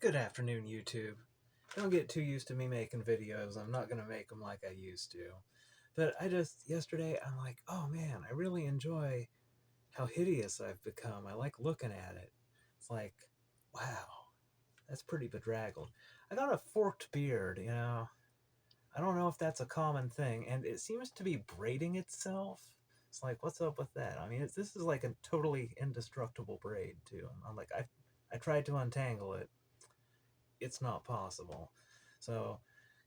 Good afternoon, YouTube. Don't get too used to me making videos. I'm not going to make them like I used to. But yesterday, I'm like, oh man, I really enjoy how hideous I've become. I like looking at it. It's like, wow, that's pretty bedraggled. I got a forked beard, you know. I don't know if that's a common thing, and it seems to be braiding itself. It's like, what's up with that? I mean, this is like a totally indestructible braid, too. I'm like, I tried to untangle it. It's not possible. So,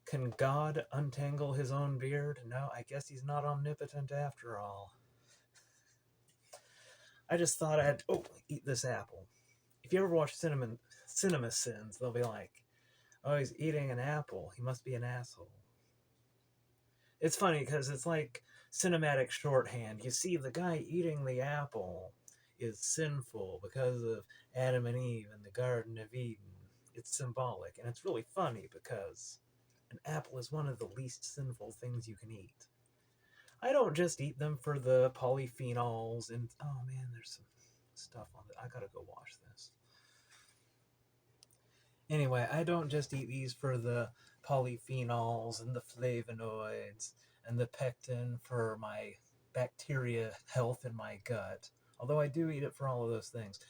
can God untangle his own beard? No, I guess he's not omnipotent after all. I just thought I'd eat this apple. If you ever watch Cinema Sins, they'll be like, oh, he's eating an apple. He must be an asshole. It's funny because it's like cinematic shorthand. You see, the guy eating the apple is sinful because of Adam and Eve in the Garden of Eden. It's symbolic, and it's really funny because an apple is one of the least sinful things you can eat. I don't just eat them for the polyphenols and... Oh man, there's some stuff on it. I gotta go wash this. Anyway, I don't just eat these for the polyphenols and the flavonoids and the pectin for my bacteria health in my gut. Although I do eat it for all of those things.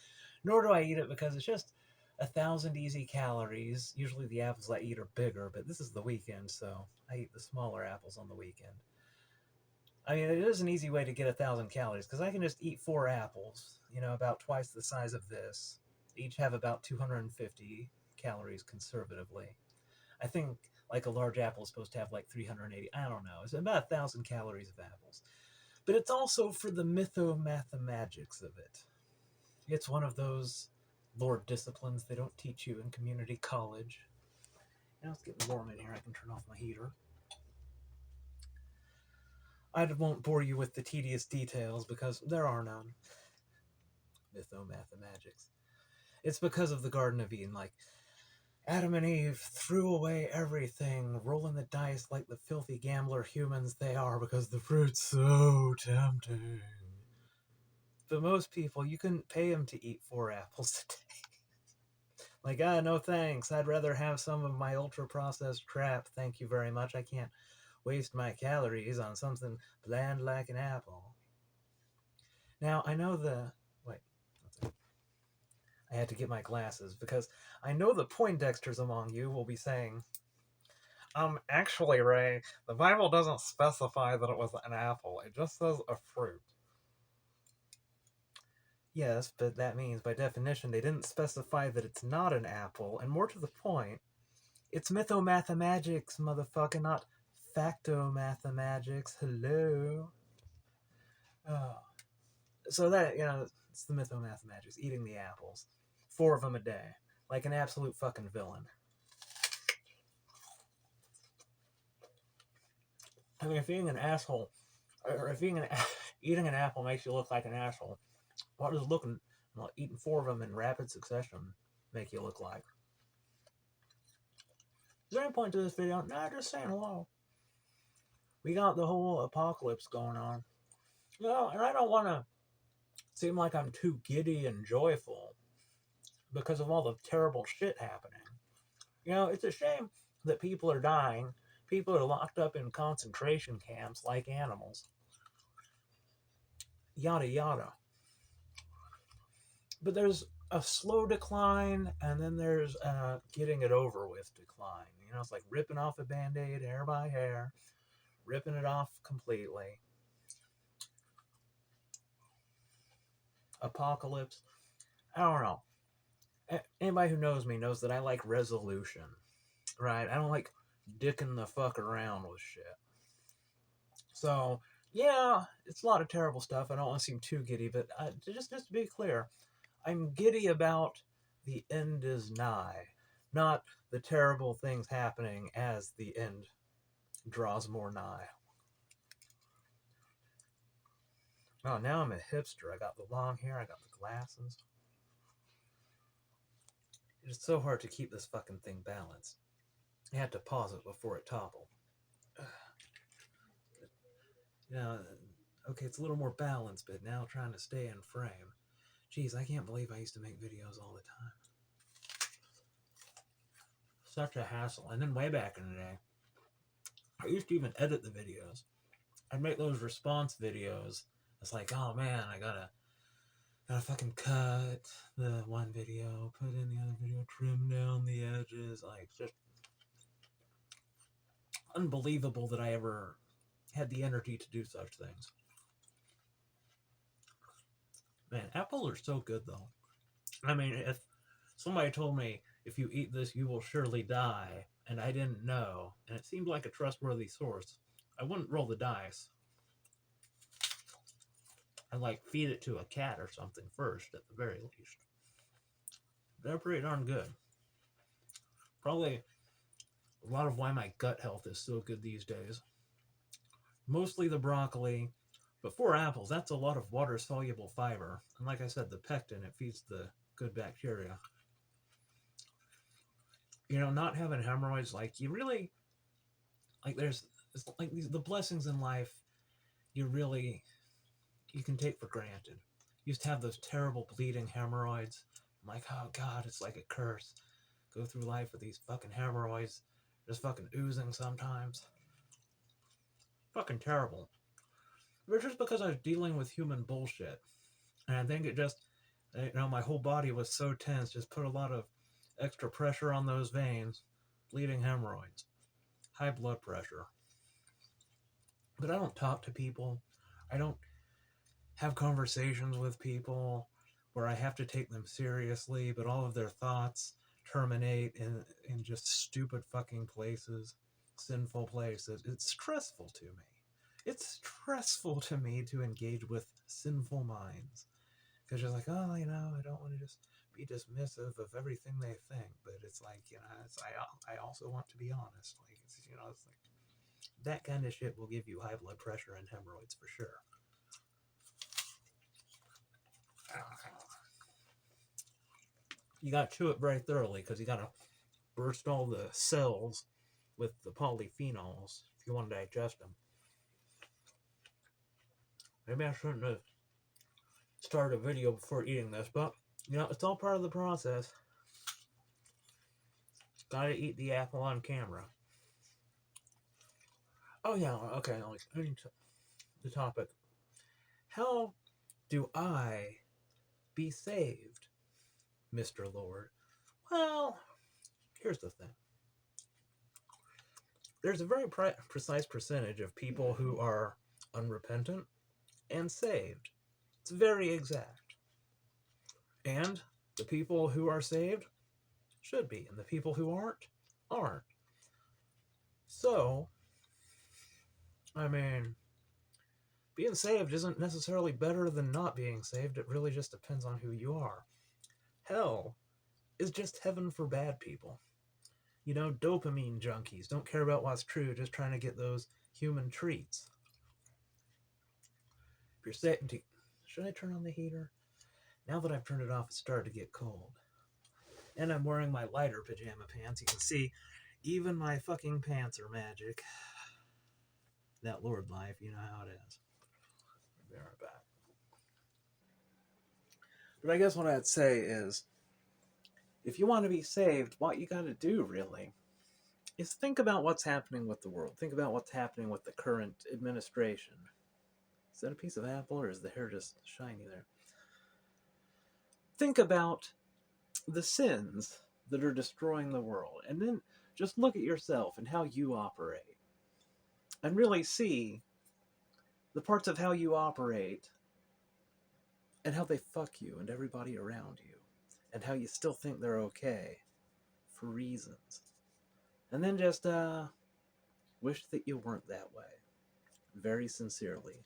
Nor do I eat it because it's just 1,000 easy calories. Usually the apples I eat are bigger, but this is the weekend, so I eat the smaller apples on the weekend. I mean, it is an easy way to get 1,000 calories, because I can just eat 4 apples, you know, about twice the size of this. Each have about 250 calories conservatively. I think, like, a large apple is supposed to have, like, 380. I don't know. It's about 1,000 calories of apples. But it's also for the mythomathemagics of it. It's one of those lore disciplines they don't teach you in community college. Now it's getting warm in here. I can turn off my heater. I won't bore you with the tedious details because there are none. Mythomathemagics. It's because of the Garden of Eden. Like, Adam and Eve threw away everything, rolling the dice like the filthy gambler humans they are because the fruit's so tempting. But most people, you couldn't pay them to eat 4 apples a day. Like, no thanks. I'd rather have some of my ultra-processed crap. Thank you very much. I can't waste my calories on something bland like an apple. Now, I know the... Wait. I had to get my glasses, because I know the Poindexters among you will be saying, actually, Ray, the Bible doesn't specify that it was an apple. It just says a fruit. Yes, but that means, by definition, they didn't specify that it's not an apple, and more to the point, it's mythomathemagics, motherfucker, not factomathemagics. Hello? Oh. So that, you know, it's the mythomathemagics, eating the apples. 4 of them a day. Like an absolute fucking villain. I mean, if eating an asshole, or if eating an apple makes you look like an asshole, what does eating 4 of them in rapid succession make you look like? Is there any point to this video? Nah, just saying hello. We got the whole apocalypse going on. You know, and I don't want to seem like I'm too giddy and joyful because of all the terrible shit happening. You know, it's a shame that people are dying. People are locked up in concentration camps like animals. Yada yada. But there's a slow decline, and then there's a getting it over with decline. You know, it's like ripping off a Band-Aid hair by hair, ripping it off completely. Apocalypse. I don't know. Anybody who knows me knows that I like resolution, right? I don't like dicking the fuck around with shit. So, yeah, it's a lot of terrible stuff. I don't want to seem too giddy, but just to be clear, I'm giddy about the end is nigh, not the terrible things happening as the end draws more nigh. Oh, now I'm a hipster. I got the long hair, I got the glasses. It's so hard to keep this fucking thing balanced. I had to pause it before it toppled. Now, okay, it's a little more balanced, but now trying to stay in frame. Jeez, I can't believe I used to make videos all the time. such a hassle. And then way back in the day, I used to even edit the videos. I'd make those response videos. It's like, oh man, I gotta fucking cut the one video, put in the other video, trim down the edges. Like, just unbelievable that I ever had the energy to do such things. Man, apples are so good though. I mean, if somebody told me if you eat this you will surely die, and I didn't know, and it seemed like a trustworthy source, I wouldn't roll the dice. I'd like feed it to a cat or something first, at the very least. They're pretty darn good. Probably a lot of why my gut health is so good these days. Mostly the broccoli, but 4 apples, that's a lot of water-soluble fiber. And like I said, the pectin, it feeds the good bacteria. You know, not having hemorrhoids, like, you really, like, there's, it's like these, the blessings in life, you can take for granted. Used to have those terrible bleeding hemorrhoids. I'm like, oh God, it's like a curse. Go through life with these fucking hemorrhoids, just fucking oozing sometimes. Fucking terrible. But just because I was dealing with human bullshit. And I think it just, my whole body was so tense, just put a lot of extra pressure on those veins, bleeding hemorrhoids, high blood pressure. But I don't talk to people. I don't have conversations with people where I have to take them seriously, but all of their thoughts terminate in just stupid fucking places, sinful places. It's stressful to me. It's stressful to me to engage with sinful minds. Because you're like, oh, I don't want to just be dismissive of everything they think. But it's like, I also want to be honest. Like, it's like that kind of shit will give you high blood pressure and hemorrhoids for sure. You got to chew it very thoroughly because you got to burst all the cells with the polyphenols if you want to digest them. Maybe I shouldn't have started a video before eating this, but it's all part of the process. Gotta eat the apple on camera. Oh yeah, okay, the topic. How do I be saved, Mr. Lord? Well, here's the thing. There's a very precise percentage of people who are unrepentant and saved. It's very exact. And the people who are saved should be, and the people who aren't. So, I mean, being saved isn't necessarily better than not being saved. It really just depends on who you are. Hell is just heaven for bad people. Dopamine junkies don't care about what's true, just trying to get those human treats. If you're saved, should I turn on the heater? Now that I've turned it off, it's starting to get cold. And I'm wearing my lighter pajama pants. You can see, even my fucking pants are magic. That Lord life, you know how it is. I'll be right back. But I guess what I'd say is, if you want to be saved, what you gotta do, really, is think about what's happening with the world. Think about what's happening with the current administration. Is that a piece of apple, or is the hair just shiny there? Think about the sins that are destroying the world, and then just look at yourself and how you operate, and really see the parts of how you operate and how they fuck you and everybody around you, and how you still think they're okay for reasons. And then just wish that you weren't that way. Very sincerely.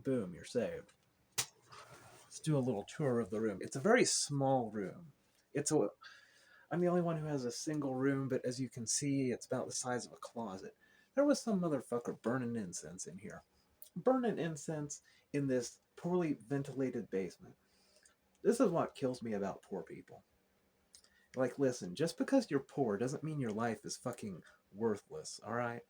Boom, you're saved. Let's do a little tour of the room. It's a very small room. I'm the only one who has a single room, but as you can see, it's about the size of a closet. There was some motherfucker burning incense in here. Burning incense in this poorly ventilated basement. This is what kills me about poor people. Like, listen, just because you're poor doesn't mean your life is fucking worthless, alright?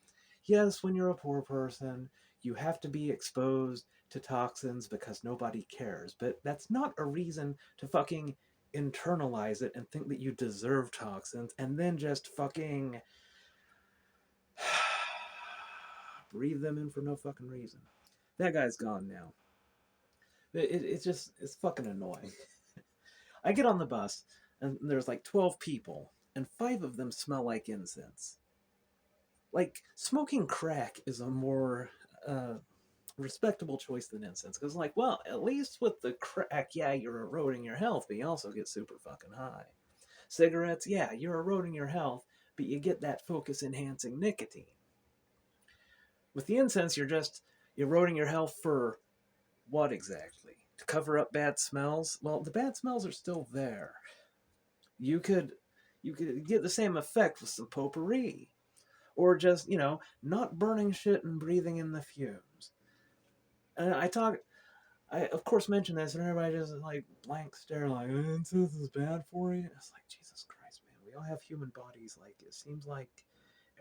Yes, when you're a poor person, you have to be exposed to toxins because nobody cares, but that's not a reason to fucking internalize it and think that you deserve toxins and then just fucking breathe them in for no fucking reason. That guy's gone now. It's just, it's fucking annoying. I get on the bus and there's like 12 people and 5 of them smell like incense. Like, smoking crack is a more respectable choice than incense. Because, like, well, at least with the crack, yeah, you're eroding your health, but you also get super fucking high. Cigarettes, yeah, you're eroding your health, but you get that focus enhancing nicotine. With the incense, you're just eroding your health for what exactly? To cover up bad smells? Well, the bad smells are still there. You could get the same effect with some potpourri. Or just, not burning shit and breathing in the fumes. And I of course mention this, and everybody just like blank stare, like, incense is bad for you. It's like, Jesus Christ, man, we all have human bodies. Like, it seems like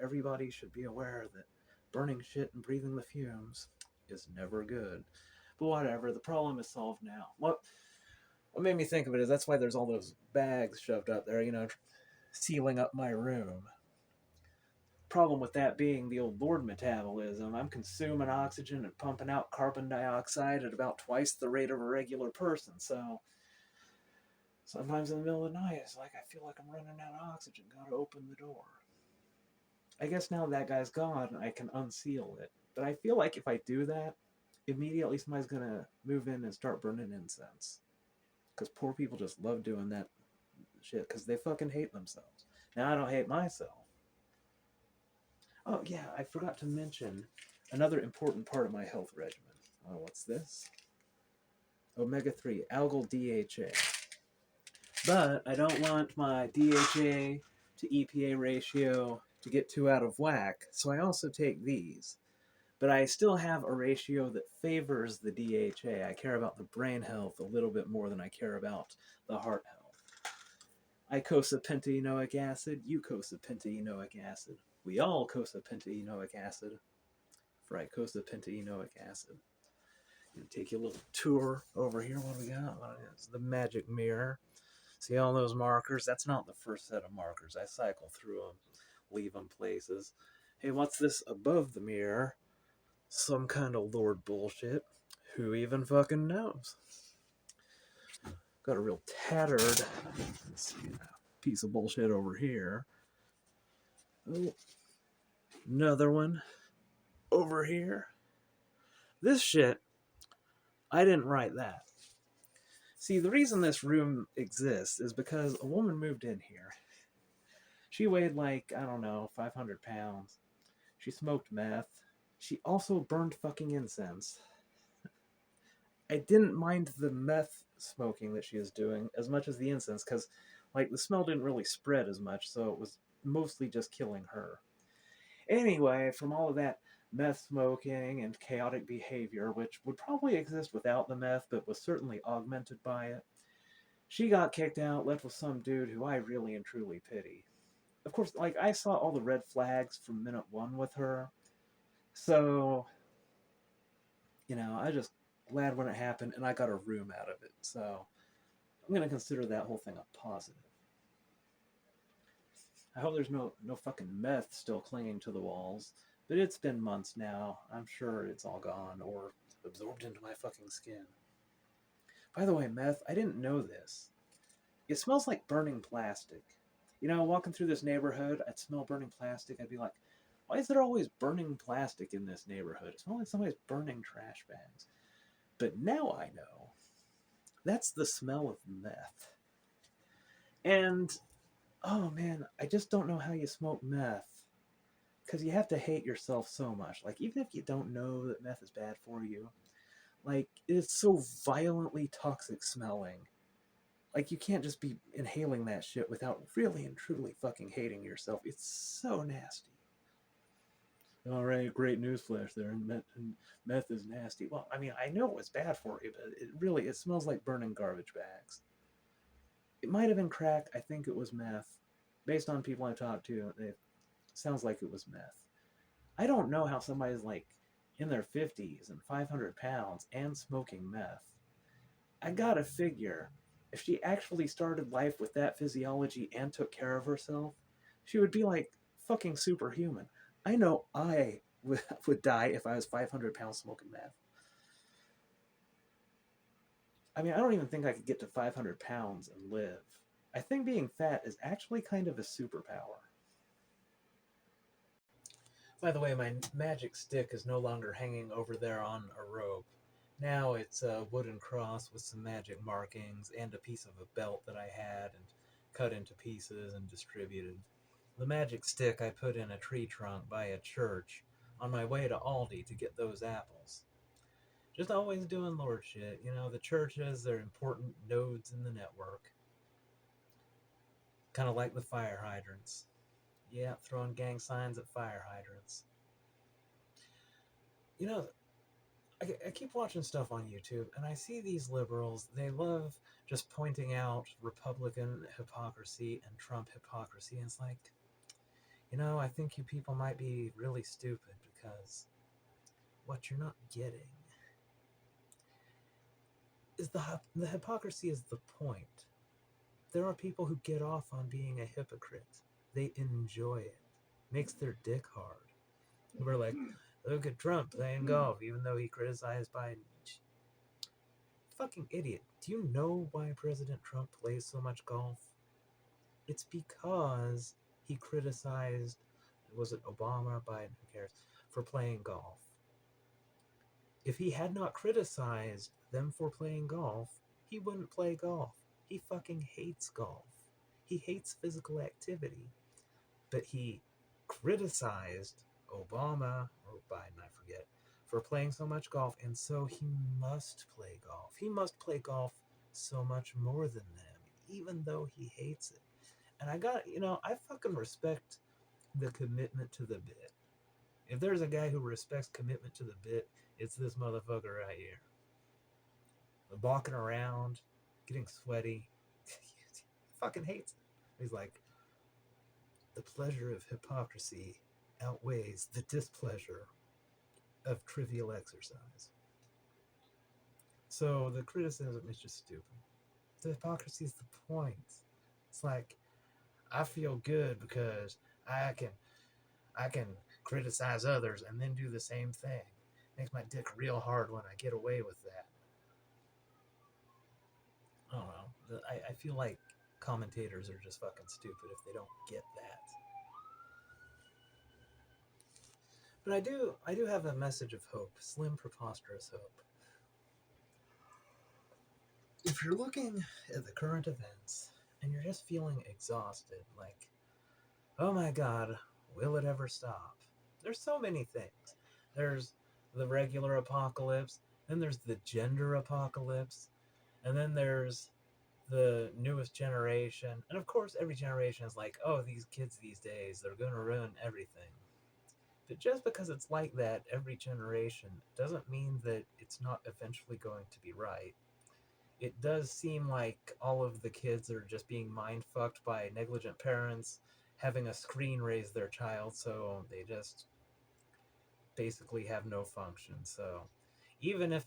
everybody should be aware that burning shit and breathing the fumes is never good. But whatever, the problem is solved now. What made me think of it is that's why there's all those bags shoved up there, sealing up my room. Problem with that being the old Lord metabolism. I'm consuming oxygen and pumping out carbon dioxide at about twice the rate of a regular person. So sometimes in the middle of the night, it's like I feel like I'm running out of oxygen. Gotta open the door. I guess now that guy's gone, I can unseal it. But I feel like if I do that, immediately somebody's gonna move in and start burning incense. Because poor people just love doing that shit because they fucking hate themselves. Now I don't hate myself. Oh, yeah, I forgot to mention another important part of my health regimen. Oh, what's this? Omega-3, algal DHA. But I don't want my DHA to EPA ratio to get too out of whack, so I also take these. But I still have a ratio that favors the DHA. I care about the brain health a little bit more than I care about the heart health. Icosapentaenoic acid, eicosapentaenoic acid. We all icosapentaenoic acid for icosapentaenoic acid. Take you a little tour over here. What do we got? It's the magic mirror. See all those markers? That's not the first set of markers. I cycle through them, leave them places. Hey, what's this above the mirror? Some kind of Lord bullshit. Who even fucking knows? Got a real tattered piece of bullshit over here. Oh, another one over here. This shit, I didn't write that. See, the reason this room exists is because a woman moved in here. She weighed like, I don't know, 500 pounds. She smoked meth. She also burned fucking incense. I didn't mind the meth smoking that she was doing as much as the incense, because, like, the smell didn't really spread as much, so it was mostly just killing her. Anyway, from all of that meth smoking and chaotic behavior, which would probably exist without the meth, but was certainly augmented by it, she got kicked out, left with some dude who I really and truly pity. Of course, like, I saw all the red flags from minute one with her, so, I just glad when it happened, and I got a room out of it, so I'm going to consider that whole thing a positive. I hope there's no fucking meth still clinging to the walls, but it's been months now. I'm sure it's all gone or absorbed into my fucking skin. By the way, meth, I didn't know this. It smells like burning plastic. Walking through this neighborhood, I'd smell burning plastic. I'd be like, why is there always burning plastic in this neighborhood? It smells like somebody's burning trash bags. But now I know. That's the smell of meth. And, oh man, I just don't know how you smoke meth. Because you have to hate yourself so much. Like, even if you don't know that meth is bad for you, like, it's so violently toxic smelling. Like, you can't just be inhaling that shit without really and truly fucking hating yourself. It's so nasty. All right, great newsflash there. Meth is nasty. Well, I mean, I know it was bad for you, but it smells like burning garbage bags. It might have been crack. I think it was meth. Based on people I talked to, it sounds like it was meth. I don't know how somebody's like in their 50s and 500 pounds and smoking meth. I gotta figure if she actually started life with that physiology and took care of herself, she would be like fucking superhuman. I know I would die if I was 500 pounds smoking meth. I mean, I don't even think I could get to 500 pounds and live. I think being fat is actually kind of a superpower. By the way, my magic stick is no longer hanging over there on a rope. Now it's a wooden cross with some magic markings and a piece of a belt that I had and cut into pieces and distributed. The magic stick I put in a tree trunk by a church on my way to Aldi to get those apples. Just always doing Lord shit. You know, the churches, they're important nodes in the network. Kind of like the fire hydrants. Yeah, throwing gang signs at fire hydrants. You know, I keep watching stuff on YouTube and I see these liberals, they love just pointing out Republican hypocrisy and Trump hypocrisy. And it's like, you know, I think you people might be really stupid because what you're not getting is the hypocrisy is the point. There are people who get off on being a hypocrite. They enjoy it. Makes their dick hard. We're like, look at Trump playing golf, even though he criticized Biden. Fucking idiot. Do you know why President Trump plays so much golf? It's because he criticized, was it Obama or Biden? Who cares? For playing golf. If he had not criticized them for playing golf, he wouldn't play golf. He fucking hates golf. He hates physical activity. But he criticized Obama or Biden, I forget, for playing so much golf, and so he must play golf. He must play golf so much more than them, even though he hates it. And I fucking respect the commitment to the bit. If there's a guy who respects commitment to the bit, it's this motherfucker right here. Walking around, getting sweaty. He fucking hates it. He's like, the pleasure of hypocrisy outweighs the displeasure of trivial exercise. So the criticism is just stupid. The hypocrisy is the point. It's like, I feel good because I can I can criticize others and then do the same thing. Makes my dick real hard when I get away with that. I don't know. I feel like commentators are just fucking stupid if they don't get that. But I do have a message of hope, slim, preposterous hope. If you're looking at the current events and you're just feeling exhausted, like, oh my god, will it ever stop? There's so many things. There's the regular apocalypse, then there's the gender apocalypse, and then there's the newest generation. And of course, every generation is like, oh, these kids these days, they're going to ruin everything. But just because it's like that every generation doesn't mean that it's not eventually going to be right. It does seem like all of the kids are just being mind fucked by negligent parents having a screen raise their child, so they just basically have no function. So even if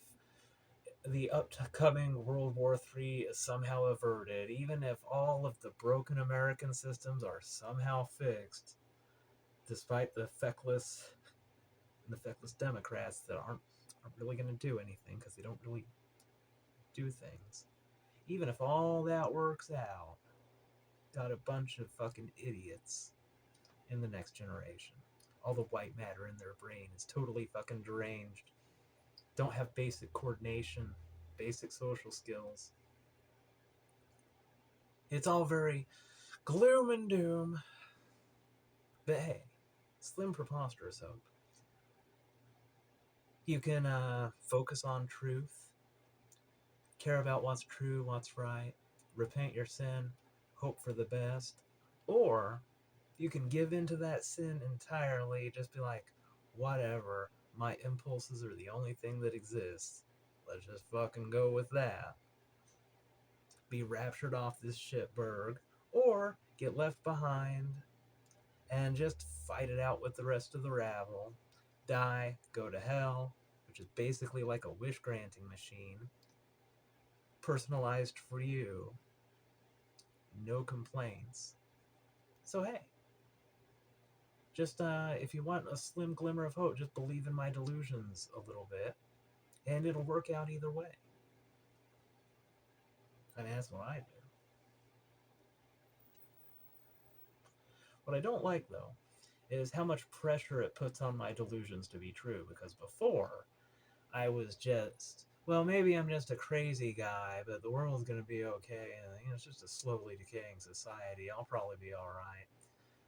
the upcoming World War III is somehow averted, even if all of the broken American systems are somehow fixed, despite the feckless Democrats that aren't really going to do anything because they don't really do things. Even if all that works out, got a bunch of fucking idiots in the next generation. All the white matter in their brain is totally fucking deranged. Don't have basic coordination, basic social skills. It's all very gloom and doom. But hey, slim preposterous hope. You can focus on truth, care about what's true, what's right, repent your sin, hope for the best, or you can give into that sin entirely, just be like, whatever, my impulses are the only thing that exists. Let's just fucking go with that. Be raptured off this shitberg, or get left behind and just fight it out with the rest of the rabble. Die, go to hell, which is basically like a wish granting machine. personalized for you. No complaints. So hey, just if you want a slim glimmer of hope, just believe in my delusions a little bit, and it'll work out either way. I mean, that's what I do. What I don't like, though, is how much pressure it puts on my delusions to be true, because before, I was just, well, maybe I'm just a crazy guy, but the world's going to be okay, and it's just a slowly decaying society. I'll probably be all right.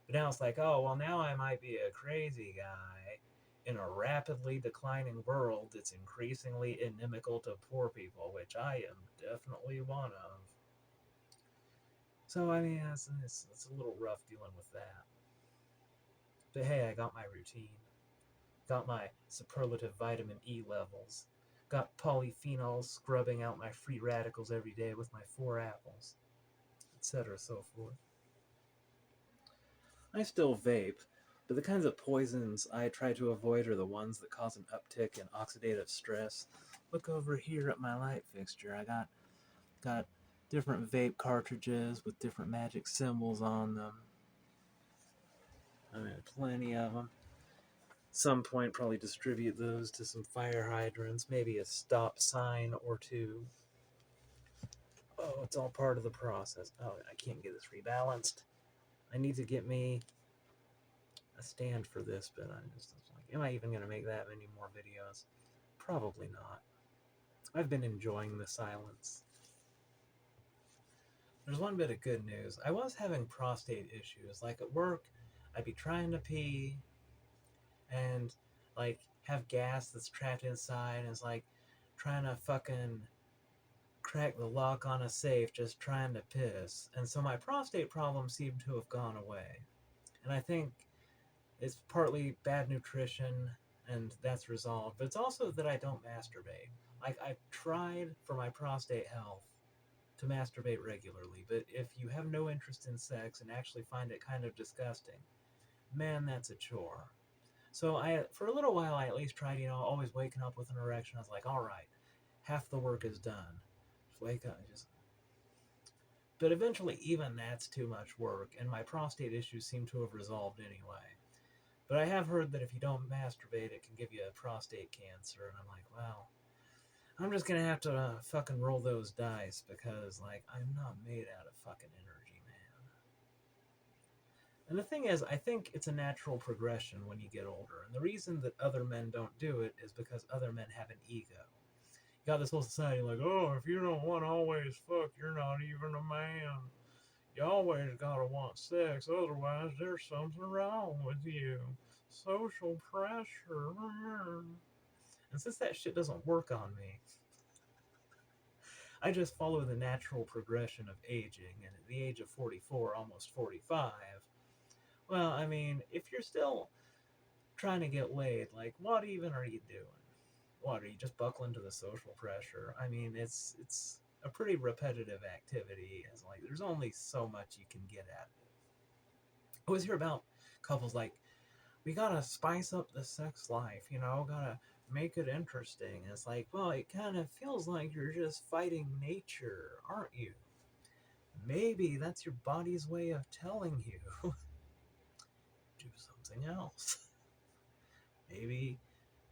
But now it's like, oh, well, now I might be a crazy guy in a rapidly declining world that's increasingly inimical to poor people, which I am definitely one of. So, I mean, it's a little rough dealing with that. But hey, I got my routine. Got my superlative vitamin E levels. Got polyphenols scrubbing out my free radicals every day with my 4 apples, etc. so forth. I still vape, but the kinds of poisons I try to avoid are the ones that cause an uptick in oxidative stress. Look over here at my light fixture. I got different vape cartridges with different magic symbols on them. I mean, plenty of them. Some point, probably distribute those to some fire hydrants, maybe a stop sign or two. Oh, it's all part of the process. Oh, I can't get this rebalanced. I need to get me a stand for this, but I'm just like, am I even going to make that many more videos? Probably not. I've been enjoying the silence. There's one bit of good news. I was having prostate issues. Like at work, I'd be trying to pee and like have gas that's trapped inside, and it's like trying to fucking crack the lock on a safe just trying to piss. And so my prostate problem seemed to have gone away. And I think it's partly bad nutrition, and that's resolved. But it's also that I don't masturbate. Like, I've tried for my prostate health to masturbate regularly, but if you have no interest in sex and actually find it kind of disgusting, man, that's a chore. So for a little while, I at least tried, always waking up with an erection. I was like, all right, half the work is done. Just wake up, just. But eventually, even that's too much work, and my prostate issues seem to have resolved anyway. But I have heard that if you don't masturbate, it can give you prostate cancer, and I'm like, well, I'm just gonna have to fucking roll those dice because, like, I'm not made out of fucking energy, man. And the thing is, I think it's a natural progression when you get older, and the reason that other men don't do it is because other men have an ego. You got this whole society like, oh, if you don't want to always fuck, you're not even a man. You always gotta want sex, otherwise there's something wrong with you. Social pressure. And since that shit doesn't work on me, I just follow the natural progression of aging, and at the age of 44, almost 45, well, I mean, if you're still trying to get laid, like, what even are you doing? What, are you just buckling to the social pressure? I mean, it's a pretty repetitive activity. It's like, there's only so much you can get at it. I always hear about couples like, we gotta spice up the sex life, gotta make it interesting. And it's like, well, it kind of feels like you're just fighting nature, aren't you? Maybe that's your body's way of telling you do something else. Maybe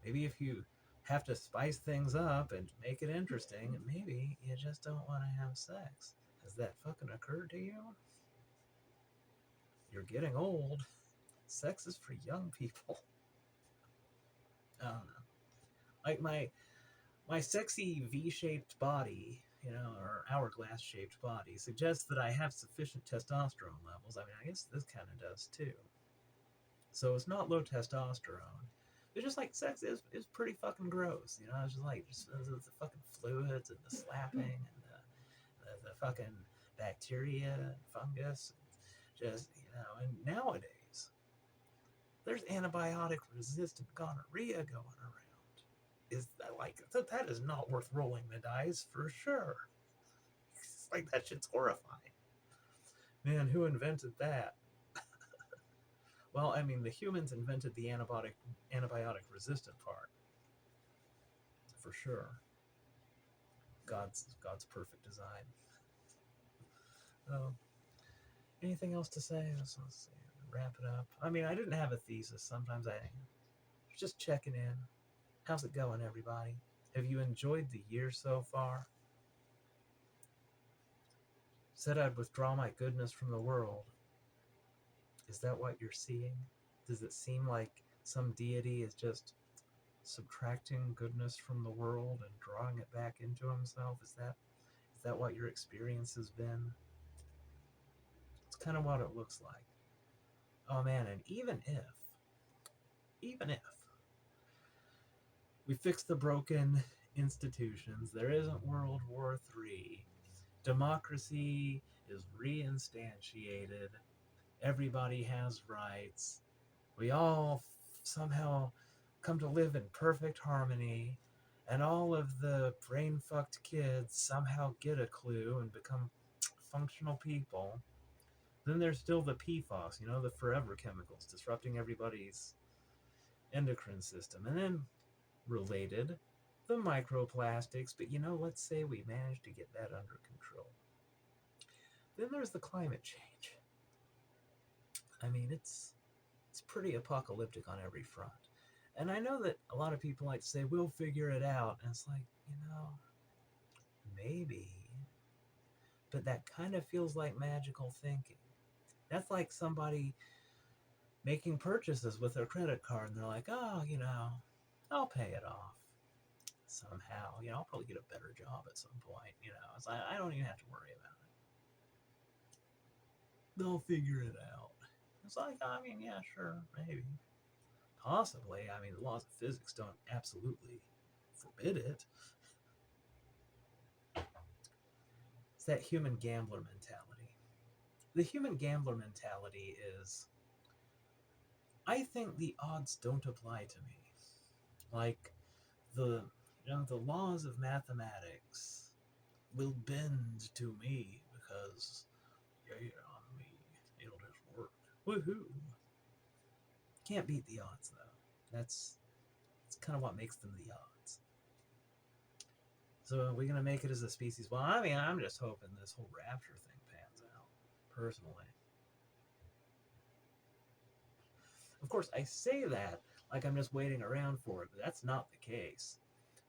if you have to spice things up and make it interesting, maybe you just don't want to have sex. Has that fucking occurred to you? You're getting old. Sex is for young people. I don't know. Like my sexy V-shaped body, or hourglass-shaped body, suggests that I have sufficient testosterone levels. I mean, I guess this kind of does too. So it's not low testosterone. It's just like sex is pretty fucking gross. It's just like the fucking fluids and the slapping and the fucking bacteria and fungus. Just, and nowadays, there's antibiotic resistant gonorrhea going around. Is that like, that is not worth rolling the dice for sure. It's like, that shit's horrifying. Man, who invented that? Well, I mean, the humans invented the antibiotic resistant part. For sure. God's perfect design. Um, Anything else to say? Let's see, wrap it up. I mean, I didn't have a thesis. Sometimes I just checking in. How's it going, everybody? Have you enjoyed the year so far? Said I'd withdraw my goodness from the world. Is that what you're seeing? Does it seem like some deity is just subtracting goodness from the world and drawing it back into himself? Is that what your experience has been? It's kind of what it looks like. Oh man, and even if we fix the broken institutions, there isn't World War III. Democracy is reinstantiated. Everybody has rights. We all somehow come to live in perfect harmony, and all of the brain fucked kids somehow get a clue and become functional people. Then there's still the PFAS, the forever chemicals disrupting everybody's endocrine system. And then related, the microplastics. But let's say we manage to get that under control. Then there's the climate change. I mean, it's pretty apocalyptic on every front. And I know that a lot of people like to say, we'll figure it out. And it's like, maybe. But that kind of feels like magical thinking. That's like somebody making purchases with their credit card. And they're like, oh, I'll pay it off somehow. I'll probably get a better job at some point. It's like, I don't even have to worry about it. They'll figure it out. It's like, I mean, yeah, sure, maybe. Possibly. I mean, the laws of physics don't absolutely forbid it. It's that human gambler mentality. The human gambler mentality is, I think the odds don't apply to me. Like the laws of mathematics will bend to me because on me it'll just work. Woohoo! Can't beat the odds though. That's kind of what makes them the odds. So are we gonna make it as a species? Well, I mean, I'm just hoping this whole rapture thing pans out, personally. Of course, I say that like I'm just waiting around for it, but that's not the case.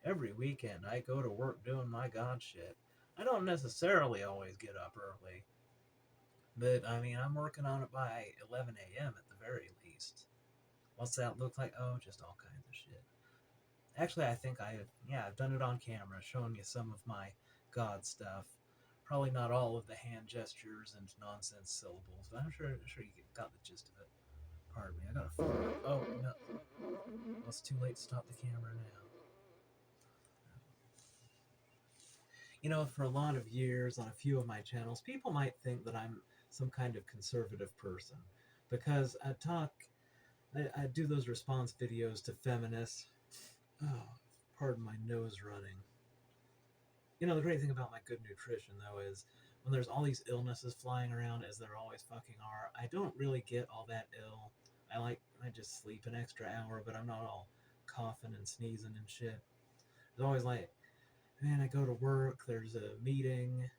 Every weekend, I go to work doing my God shit. I don't necessarily always get up early, but I mean, I'm working on it by 11 a.m. at the very least. What's that look like? Oh, just all kinds of shit. Actually, I think I've done it on camera, showing you some of my God stuff. Probably not all of the hand gestures and nonsense syllables, but I'm sure you got the gist of it. Pardon me, I got a phone. Oh, no. Well, it's too late to stop the camera now. For a lot of years on a few of my channels, people might think that I'm some kind of conservative person because I do those response videos to feminists. Oh, pardon my nose running. The great thing about my good nutrition, though, is when there's all these illnesses flying around, as there always fucking are, I don't really get all that ill. I just sleep an extra hour, but I'm not all coughing and sneezing and shit. It's always like, man, I go to work, there's a meeting,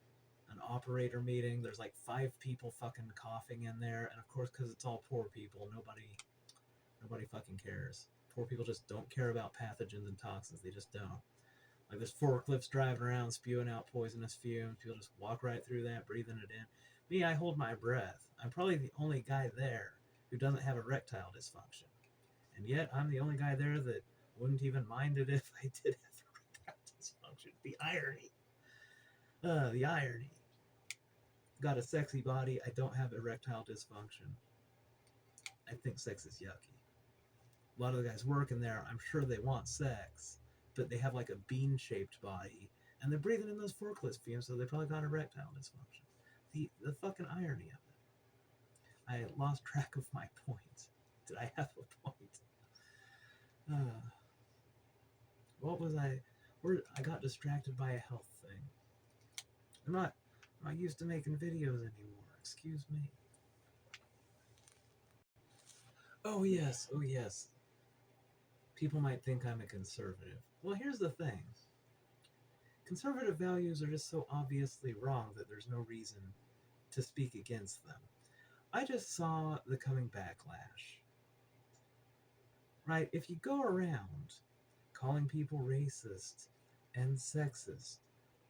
an operator meeting, there's like 5 people fucking coughing in there, and of course, because it's all poor people, nobody fucking cares. Poor people just don't care about pathogens and toxins, they just don't. Like there's forklifts driving around spewing out poisonous fumes, people just walk right through that, breathing it in. Me, I hold my breath. I'm probably the only guy there who doesn't have erectile dysfunction. And yet, I'm the only guy there that wouldn't even mind it if I did have erectile dysfunction. The irony. The irony. Got a sexy body. I don't have erectile dysfunction. I think sex is yucky. A lot of the guys working there, I'm sure they want sex, but they have like a bean-shaped body, and they're breathing in those forklift fumes, so they probably got erectile dysfunction. The fucking irony of it. I lost track of my point. Did I have a point? What was I? I got distracted by a health thing. I'm not used to making videos anymore. Excuse me. Oh yes. People might think I'm a conservative. Well, here's the thing. Conservative values are just so obviously wrong that there's no reason to speak against them. I just saw the coming backlash. Right? If you go around calling people racist and sexist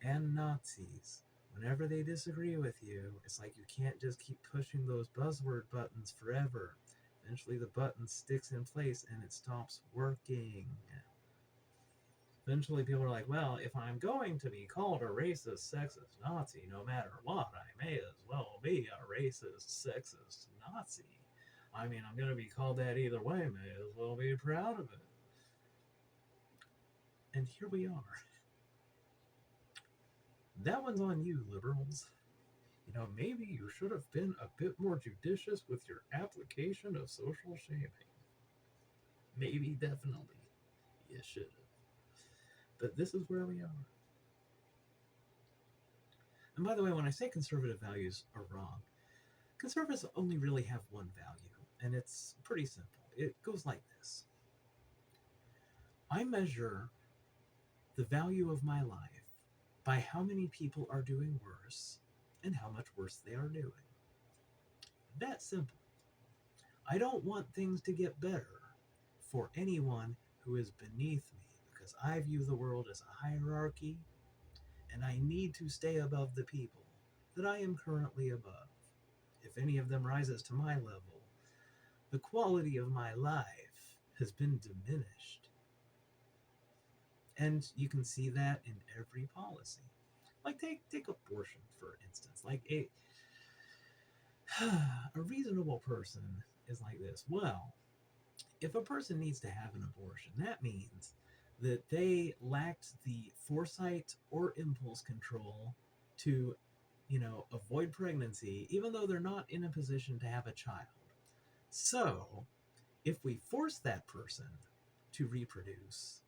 and Nazis whenever they disagree with you, it's like you can't just keep pushing those buzzword buttons forever. Eventually, the button sticks in place and it stops working. Eventually, people are like, well, if I'm going to be called a racist, sexist, Nazi, no matter what, I may as well be a racist, sexist, Nazi. I mean, I'm going to be called that either way, may as well be proud of it. And here we are. That one's on you, liberals. You know, maybe you should have been a bit more judicious with your application of social shaming. Maybe, definitely, you should have. But this is where we are. And by the way, when I say conservative values are wrong, conservatives only really have one value, and it's pretty simple. It goes like this: I measure the value of my life by how many people are doing worse and how much worse they are doing. That simple. I don't want things to get better for anyone who is beneath me because I view the world as a hierarchy and I need to stay above the people that I am currently above. If any of them rises to my level, the quality of my life has been diminished. And you can see that in every policy. Like take abortion for instance. Like a reasonable person is like this. Well, if a person needs to have an abortion, that means that they lacked the foresight or impulse control to, avoid pregnancy, even though they're not in a position to have a child. So, if we force that person to reproduce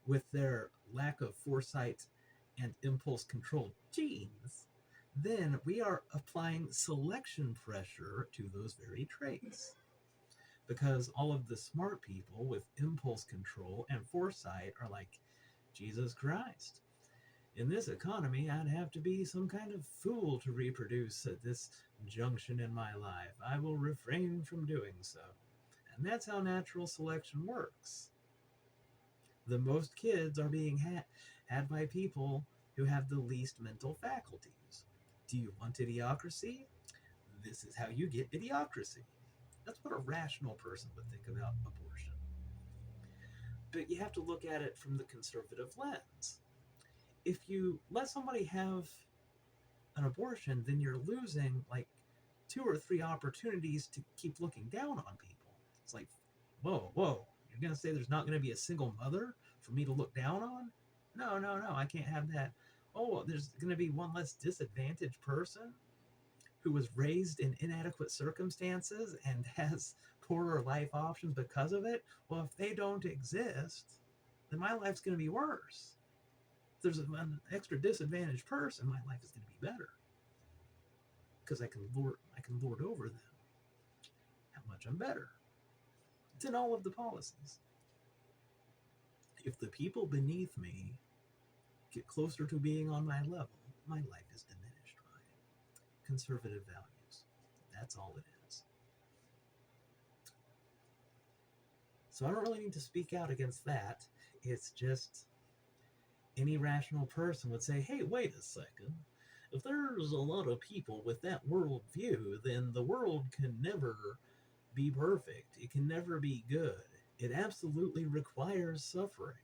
with their lack of foresight and impulse control genes, then we are applying selection pressure to those very traits. Because all of the smart people with impulse control and foresight are like, Jesus Christ. In this economy, I'd have to be some kind of fool to reproduce at this junction in my life. I will refrain from doing so. And that's how natural selection works. The most kids are being had by people who have the least mental faculties. Do you want idiocracy? This is how you get idiocracy. That's what a rational person would think about abortion. But you have to look at it from the conservative lens. If you let somebody have an abortion, then you're losing like 2 or 3 opportunities to keep looking down on people. It's like, whoa, you're going to say there's not going to be a single mother for me to look down on? No, I can't have that. Oh, there's going to be one less disadvantaged person who was raised in inadequate circumstances and has poorer life options because of it. Well, if they don't exist, then my life's going to be worse. If there's an extra disadvantaged person, my life is going to be better because I can lord over them how much I'm better. It's in all of the policies. If the people beneath me get closer to being on my level, my life is diminished by it. Conservative values. That's all it is. So I don't really need to speak out against that. It's just any rational person would say, hey, wait a second. If there's a lot of people with that worldview, then the world can never be perfect. It can never be good. It absolutely requires suffering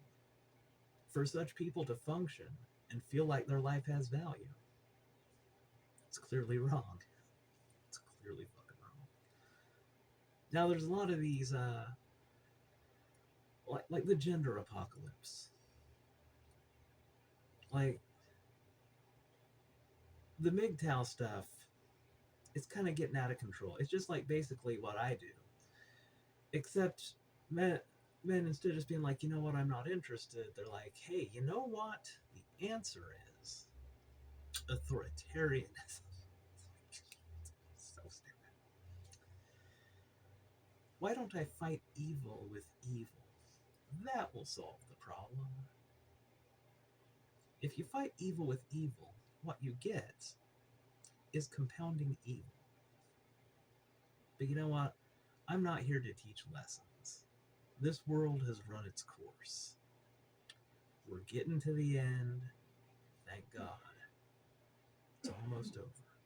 for such people to function and feel like their life has value. It's clearly wrong. It's clearly fucking wrong. Now, there's a lot of these, like the gender apocalypse. Like, the MGTOW stuff, it's kind of getting out of control. It's just like basically what I do. Except, men instead of just being like, you know what, I'm not interested, they're like, hey, you know what? The answer is authoritarianism. So stupid. Why don't I fight evil with evil? That will solve the problem. If you fight evil with evil, what you get is compounding evil. But you know what? I'm not here to teach lessons. This world has run its course. We're getting to the end. Thank God. It's almost over.